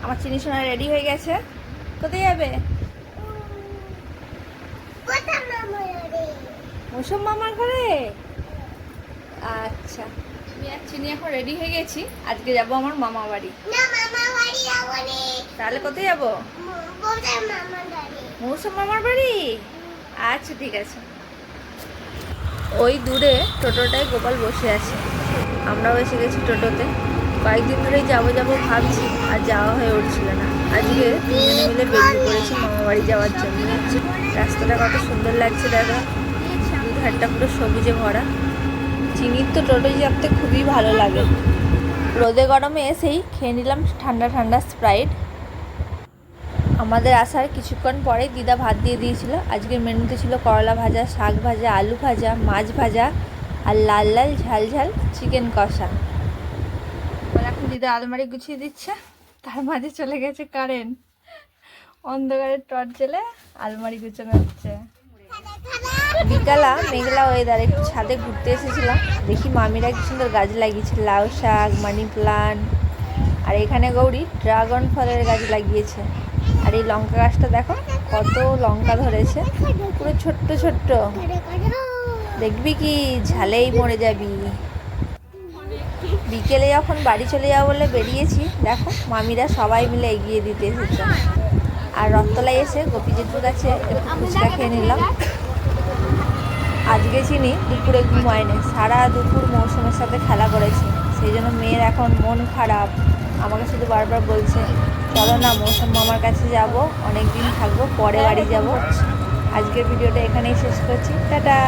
আমার চিনি সোনা রেডি হয়ে গেছে। কোথায় যাবে? মৌসুম মামার ঘরে। আচ্ছা, আমি আর চিনি এখন রেডি হয়ে গেছি। আজকে যাব আমার মামা বাড়ি। তাহলে কোথায় যাবো? মৌসুম মামার বাড়ি। আচ্ছা ঠিক আছে। ওই দূরে টোটোটায় গোপাল বসে আছে, আমরাও এসে গেছি টোটোতে। কয়েকদিন ধরেই যাবো যাবো ভাবছি, আর যাওয়া হয়ে উঠছিল না। আজকে তিনজনে মিলে বেরিয়ে পড়েছি মামা বাড়ি যাওয়ার জন্য। রাস্তাটা কত সুন্দর লাগছে দেখো, দুধারটা পুরো সবুজে ভরা। চিনির তো টোটোয় চাপতে খুবই ভালো লাগে। রোদে গরমে এসেই খেয়ে নিলাম ঠান্ডা ঠান্ডা স্প্রাইট। আমাদের আসার কিছুক্ষণ পরেই দিদা ভাত দিয়ে দিয়েছিল। আজকের মেনুতে ছিল করলা ভাজা, শাক ভাজা, আলু ভাজা, মাছ ভাজা আর লাল লাল ঝাল ঝাল চিকেন কষা। এখন দিদা আলমারি গুছিয়ে দিচ্ছে, তার মাঝে চলে গেছে কারেন্ট। অন্ধকারের টর্চ জ্বেলে আলমারি গুছানো হচ্ছে। বিকালা মেঘলা ওয়েদার, একটু ছাদে ঘুরতে এসেছিলাম। দেখি মামিরা কি সুন্দর গাছ লাগিয়েছে, লাউ শাক, মানি প্লান্ট। আর এখানে গৌরী ড্রাগন ফলের গাছ লাগিয়েছে। আর এই লঙ্কা গাছটা দেখো কত লঙ্কা ধরেছে, পুরো ছোট্ট ছোট্ট। দেখবি কি ঝালেই মরে যাবি। বিকেলে যখন বাড়ি চলে যাবো বলে বেরিয়েছি, দেখো মামিরা সবাই মিলে এগিয়ে দিতে এসেছে। আর রথতলায় এসে গোপী জেঠুর কাছে একটু ফুচকা খেয়ে নিলাম। আজকে চিনি দুপুরে ঘুমায়নি, সারা দুপুর মৌসুমের সাথে খেলা করেছে। সেই জন্য মেয়ের এখন মন খারাপ। আমাকে শুধু বারবার বলছে চলো না মৌসুম মামার কাছে যাব, অনেক দিন থাকবো, পরে বাড়ি যাব। আজকের ভিডিওটা এখানেই শেষ করছি, টাটা।